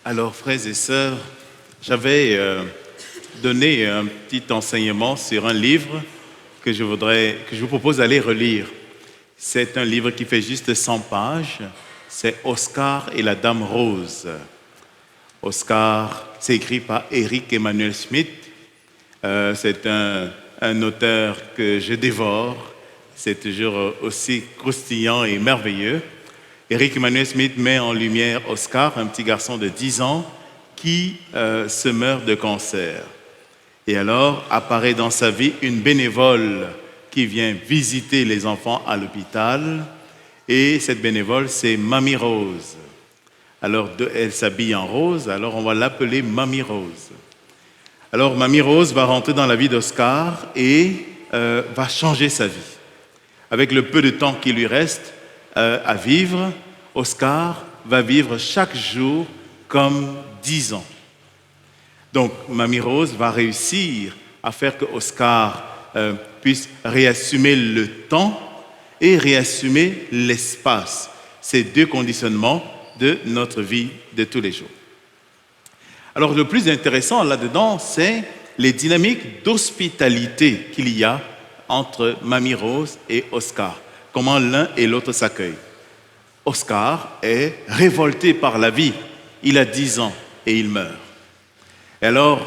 Alors, frères et sœurs, j'avais donné un petit enseignement sur un livre que je vous propose d'aller relire. C'est un livre qui fait juste 100 pages. C'est Oscar et la Dame Rose. Oscar, c'est écrit par Eric Emmanuel Schmitt. C'est un auteur que je dévore. C'est toujours aussi croustillant et merveilleux. Eric Emmanuel Schmitt met en lumière Oscar, un petit garçon de 10 ans qui se meurt de cancer. Et alors apparaît dans sa vie une bénévole qui vient visiter les enfants à l'hôpital. Et cette bénévole, c'est Mamie Rose. Alors, elle s'habille en rose, alors on va l'appeler Mamie Rose. Alors, Mamie Rose va rentrer dans la vie d'Oscar et va changer sa vie. Avec le peu de temps qui lui reste à vivre, Oscar va vivre chaque jour comme 10 ans. Donc, Mamie Rose va réussir à faire que Oscar puisse réassumer le temps et réassumer l'espace. Ces deux conditionnements de notre vie de tous les jours. Alors, le plus intéressant là-dedans, c'est les dynamiques d'hospitalité qu'il y a entre Mamie Rose et Oscar. Comment l'un et l'autre s'accueillent. Oscar est révolté par la vie. Il a 10 ans et il meurt. Et alors,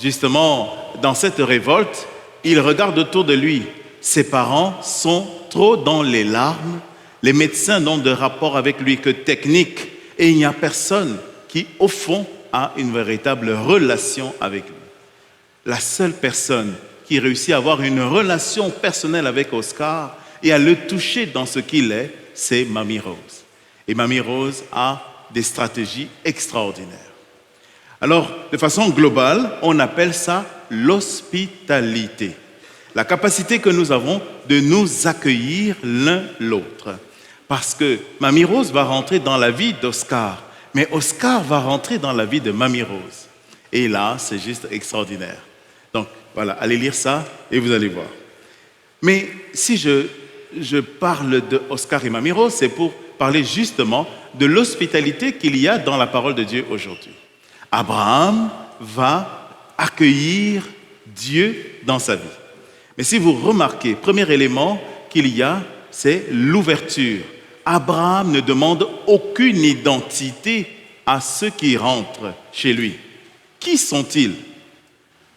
justement, dans cette révolte, il regarde autour de lui. Ses parents sont trop dans les larmes. Les médecins n'ont de rapport avec lui que technique. Et il n'y a personne qui, au fond, a une véritable relation avec lui. La seule personne qui réussit à avoir une relation personnelle avec Oscar et à le toucher dans ce qu'il est, c'est Mamie Rose. Et Mamie Rose a des stratégies extraordinaires. Alors, de façon globale, on appelle ça l'hospitalité. La capacité que nous avons de nous accueillir l'un l'autre. Parce que Mamie Rose va rentrer dans la vie d'Oscar, mais Oscar va rentrer dans la vie de Mamie Rose. Et là, c'est juste extraordinaire. Donc, voilà, allez lire ça et vous allez voir. Mais si je parle de Oscar et Mamie Rose, c'est pour parler justement de l'hospitalité qu'il y a dans la parole de Dieu aujourd'hui. Abraham va accueillir Dieu dans sa vie. Mais si vous remarquez, premier élément qu'il y a, c'est l'ouverture. Abraham ne demande aucune identité à ceux qui rentrent chez lui. Qui sont-ils?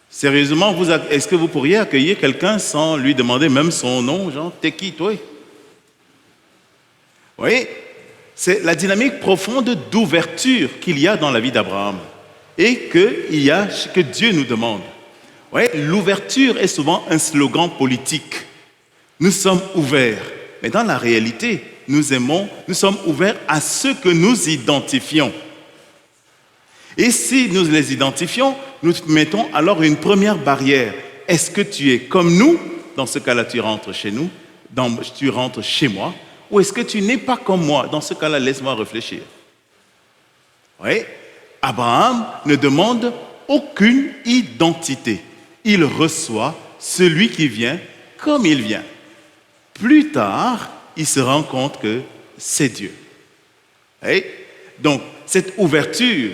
Sérieusement, est-ce que vous pourriez accueillir quelqu'un sans lui demander même son nom, genre, t'es qui, toi? Vous voyez, c'est la dynamique profonde d'ouverture qu'il y a dans la vie d'Abraham et que Dieu nous demande. Vous voyez, l'ouverture est souvent un slogan politique. Nous sommes ouverts, mais dans la réalité, nous sommes ouverts à ceux que nous identifions. Et si nous les identifions, nous mettons alors une première barrière. Est-ce que tu es comme nous? Dans ce cas-là, tu rentres chez nous, tu rentres chez moi. Ou est-ce que tu n'es pas comme moi? Dans ce cas-là, laisse-moi réfléchir. Oui, Abraham ne demande aucune identité. Il reçoit celui qui vient comme il vient. Plus tard, il se rend compte que c'est Dieu. Oui? Donc, cette ouverture,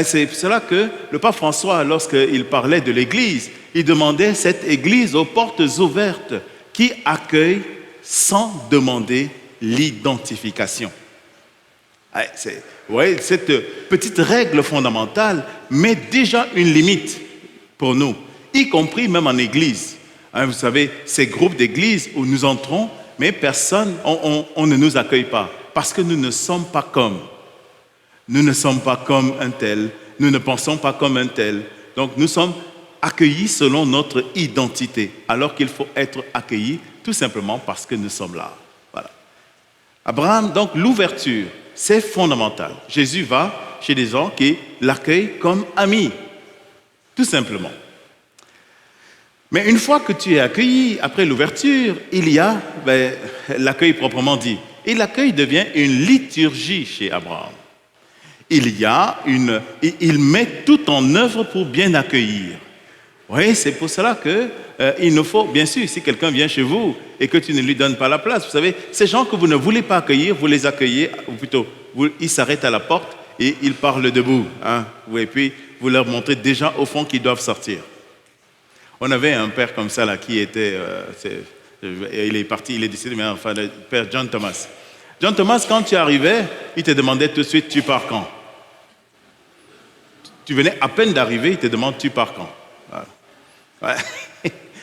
c'est cela que le pape François, lorsqu'il parlait de l'Église, il demandait cette Église aux portes ouvertes qui accueille sans demander l'identification. Cette petite règle fondamentale met déjà une limite pour nous, y compris même en Église. Vous savez, ces groupes d'églises où nous entrons, mais personne, on ne nous accueille pas, parce que nous ne sommes pas comme. Nous ne sommes pas comme un tel, nous ne pensons pas comme un tel. Donc nous sommes accueillis selon notre identité, alors qu'il faut être accueillis tout simplement parce que nous sommes là. Voilà. Abraham, donc l'ouverture, c'est fondamental. Jésus va chez des gens qui l'accueillent comme ami, tout simplement. Mais une fois que tu es accueilli, après l'ouverture, il y a l'accueil proprement dit. Et l'accueil devient une liturgie chez Abraham. Il met tout en œuvre pour bien accueillir. Oui, c'est pour cela qu'il nous faut, bien sûr, si quelqu'un vient chez vous et que tu ne lui donnes pas la place, vous savez, ces gens que vous ne voulez pas accueillir, vous les accueillez, ou plutôt, ils s'arrêtent à la porte et ils parlent debout. Hein. Et puis, vous leur montrez déjà au fond qu'ils doivent sortir. On avait un père comme ça là, qui était... il est parti, il est décédé, mais enfin, le père John Thomas. John Thomas, quand tu arrivais, il te demandait tout de suite, tu pars quand? Tu venais à peine d'arriver, il te demande, tu pars quand? Voilà. Ouais.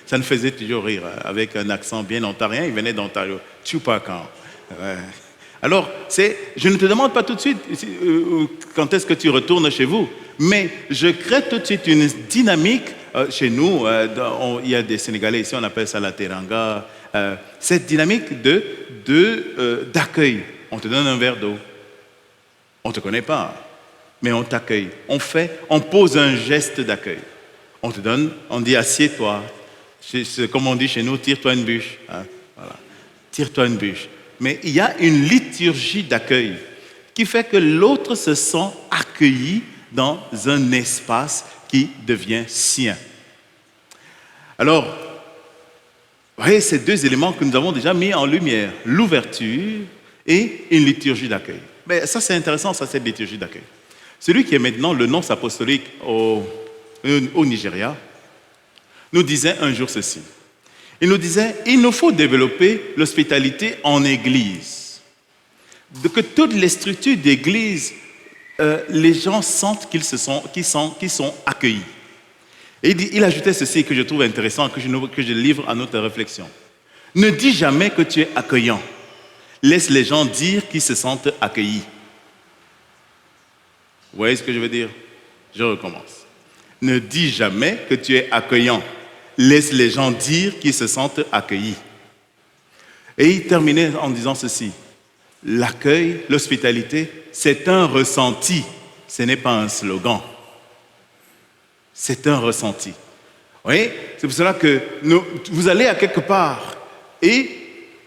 Ça me faisait toujours rire, avec un accent bien ontarien, il venait d'Ontario. Tu pars quand? Ouais. Alors, je ne te demande pas tout de suite quand est-ce que tu retournes chez vous, mais je crée tout de suite une dynamique chez nous. Il y a des Sénégalais ici, on appelle ça la teranga. Cette dynamique d'accueil. On te donne un verre d'eau. On ne te connaît pas, mais on t'accueille. On pose un geste d'accueil. On te donne, on dit assieds-toi. Comme on dit chez nous, tire-toi une bûche. Hein, voilà. Tire-toi une bûche. Mais il y a une liturgie d'accueil qui fait que l'autre se sent accueilli dans un espace qui devient sien. Alors, vous voyez ces deux éléments que nous avons déjà mis en lumière, l'ouverture et une liturgie d'accueil. Mais ça, c'est intéressant, ça, cette liturgie d'accueil. Celui qui est maintenant le nonce apostolique au Nigeria nous disait un jour ceci. Il nous disait, il nous faut développer l'hospitalité en église. Que toutes les structures d'église, les gens sentent qu'ils sont accueillis. Et il ajoutait ceci que je trouve intéressant, que je livre à notre réflexion. Ne dis jamais que tu es accueillant. Laisse les gens dire qu'ils se sentent accueillis. Vous voyez ce que je veux dire? Je recommence. Ne dis jamais que tu es accueillant. Laisse les gens dire qu'ils se sentent accueillis. Et il terminait en disant ceci. L'accueil, l'hospitalité, c'est un ressenti. Ce n'est pas un slogan. C'est un ressenti. Vous voyez? C'est pour cela que vous allez à quelque part et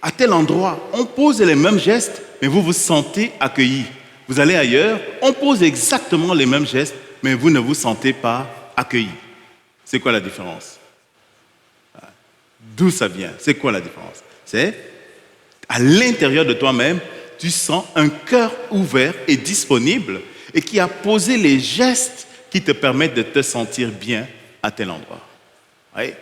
à tel endroit, on pose les mêmes gestes, mais vous vous sentez accueilli. Vous allez ailleurs, on pose exactement les mêmes gestes, mais vous ne vous sentez pas accueilli. C'est quoi la différence? D'où ça vient? C'est quoi la différence? C'est à l'intérieur de toi-même, tu sens un cœur ouvert et disponible et qui a posé les gestes qui te permettent de te sentir bien à tel endroit. Oui?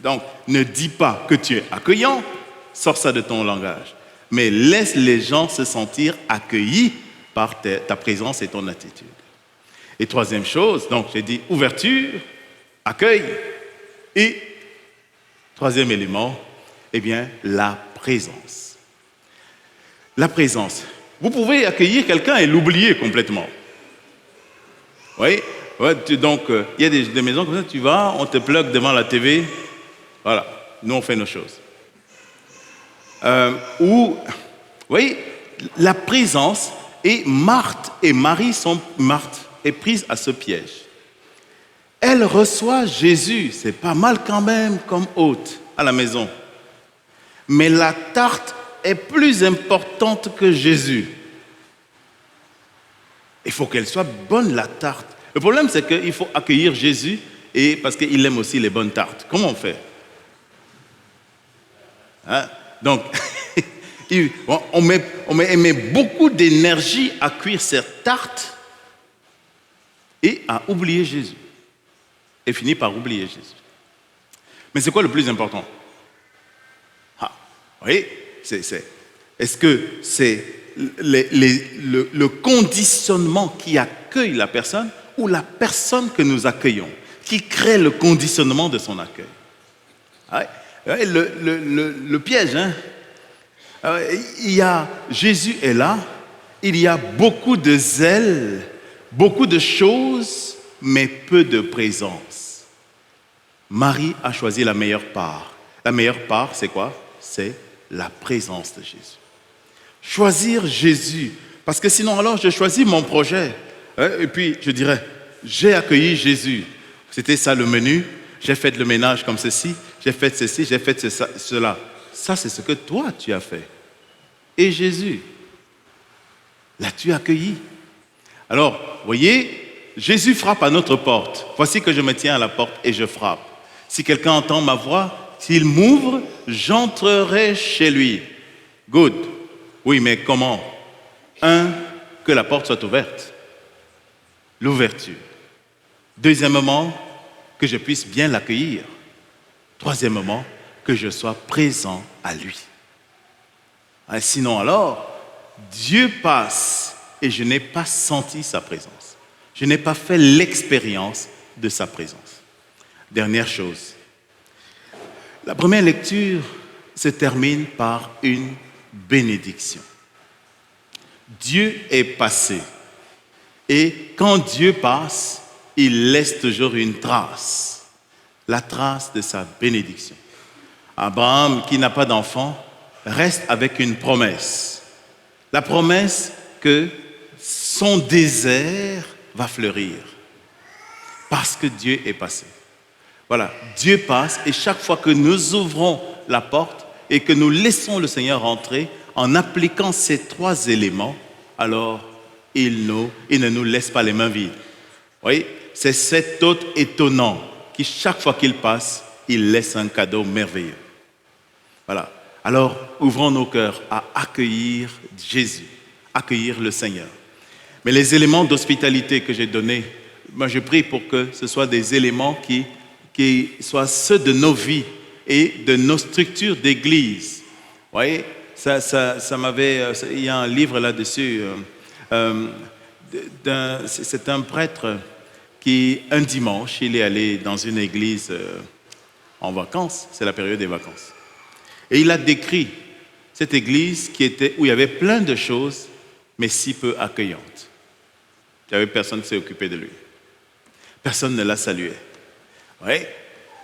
Donc, ne dis pas que tu es accueillant, sors ça de ton langage, mais laisse les gens se sentir accueillis par ta présence et ton attitude. Et troisième chose, donc j'ai dit ouverture, accueil et troisième élément, eh bien, la présence. La présence. Vous pouvez accueillir quelqu'un et l'oublier complètement. Oui, ouais, donc il y a des maisons comme ça, tu vas, on te plug devant la TV, voilà, nous on fait nos choses. Oui, la présence, et Marthe et Marie Marthe est prise à ce piège. Elle reçoit Jésus, c'est pas mal quand même comme hôte à la maison. Mais la tarte est plus importante que Jésus. Il faut qu'elle soit bonne, la tarte. Le problème, c'est qu'il faut accueillir Jésus et parce qu'il aime aussi les bonnes tartes. Comment on fait? Hein? Donc, on met beaucoup d'énergie à cuire cette tarte et à oublier Jésus. Et finit par oublier Jésus. Mais c'est quoi le plus important? Vous voyez, est-ce que c'est le conditionnement qui accueille la personne ou la personne que nous accueillons qui crée le conditionnement de son accueil? Le piège, hein? Jésus est là, il y a beaucoup de zèle, beaucoup de choses, mais peu de présence. Marie a choisi la meilleure part. La meilleure part, c'est quoi? C'est la présence de Jésus. Choisir Jésus, parce que sinon alors je choisis mon projet. Et puis je dirais, j'ai accueilli Jésus. C'était ça le menu, j'ai fait le ménage comme ceci, j'ai fait ceci, j'ai fait cela. Ça, c'est ce que toi, tu as fait. Et Jésus, l'as-tu accueilli? Alors, voyez, Jésus frappe à notre porte. Voici que je me tiens à la porte et je frappe. Si quelqu'un entend ma voix, s'il m'ouvre, j'entrerai chez lui. Good. Oui, mais comment? Que la porte soit ouverte. l'ouverture. Deuxièmement, que je puisse bien l'accueillir. Troisièmement, que je sois présent à lui. Sinon alors, Dieu passe et je n'ai pas senti sa présence. Je n'ai pas fait l'expérience de sa présence. Dernière chose, la première lecture se termine par une bénédiction. Dieu est passé et quand Dieu passe, il laisse toujours une trace, la trace de sa bénédiction. Abraham, qui n'a pas d'enfant, reste avec une promesse. La promesse que son désert va fleurir parce que Dieu est passé. Voilà, Dieu passe et chaque fois que nous ouvrons la porte et que nous laissons le Seigneur entrer en appliquant ces trois éléments, alors il ne nous laisse pas les mains vides. Vous voyez, c'est cet hôte étonnant qui, chaque fois qu'il passe, il laisse un cadeau merveilleux. Voilà. Alors, ouvrons nos cœurs à accueillir Jésus, accueillir le Seigneur. Mais les éléments d'hospitalité que j'ai donnés, moi je prie pour que ce soient des éléments qui soient ceux de nos vies et de nos structures d'église. Vous voyez, il y a un livre là-dessus. C'est un prêtre qui, un dimanche, il est allé dans une église en vacances, c'est la période des vacances. Et il a décrit cette église où il y avait plein de choses, mais si peu accueillantes. Il n'y avait personne qui s'est occupé de lui. Personne ne l'a salué. Ouais.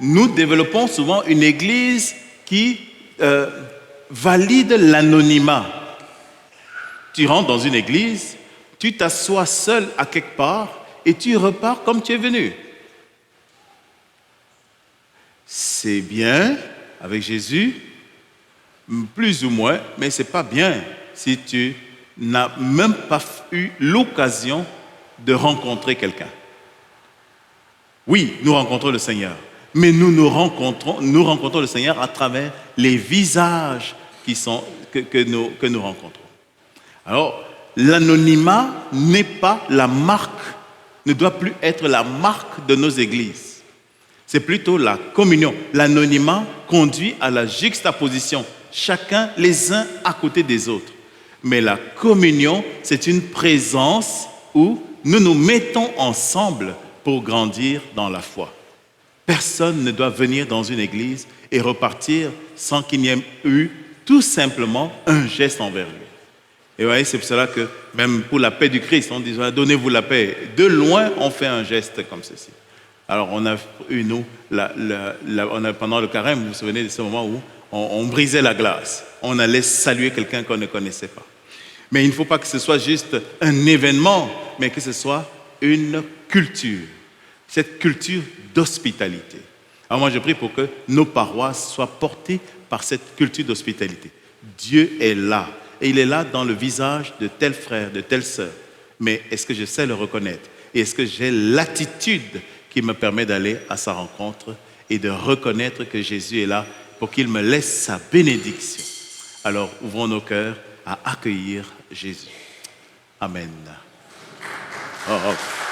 Nous développons souvent une église qui valide l'anonymat. Tu rentres dans une église, tu t'assois seul à quelque part et tu repars comme tu es venu. C'est bien avec Jésus, plus ou moins, mais ce n'est pas bien si tu n'as même pas eu l'occasion de rencontrer quelqu'un. Oui, nous rencontrons le Seigneur, mais nous rencontrons le Seigneur à travers les visages que nous rencontrons. Alors, l'anonymat n'est pas la marque, ne doit plus être la marque de nos églises. C'est plutôt la communion. L'anonymat conduit à la juxtaposition, chacun les uns à côté des autres. Mais la communion, c'est une présence où nous nous mettons ensemble pour grandir dans la foi. Personne ne doit venir dans une église et repartir sans qu'il n'y ait eu tout simplement un geste envers lui. Et vous voyez, c'est pour cela que même pour la paix du Christ, on dit « Donnez-vous la paix ». De loin, on fait un geste comme ceci. Alors, on a eu, nous, pendant le carême, vous vous souvenez de ce moment où on brisait la glace. On allait saluer quelqu'un qu'on ne connaissait pas. Mais il ne faut pas que ce soit juste un événement, mais que ce soit une culture. Cette culture d'hospitalité. Alors moi, je prie pour que nos paroisses soient portées par cette culture d'hospitalité. Dieu est là. Et il est là dans le visage de tel frère, de telle sœur. Mais est-ce que je sais le reconnaître? Et est-ce que j'ai l'attitude qui me permet d'aller à sa rencontre et de reconnaître que Jésus est là pour qu'il me laisse sa bénédiction? Alors, ouvrons nos cœurs à accueillir Jésus. Amen. Oh.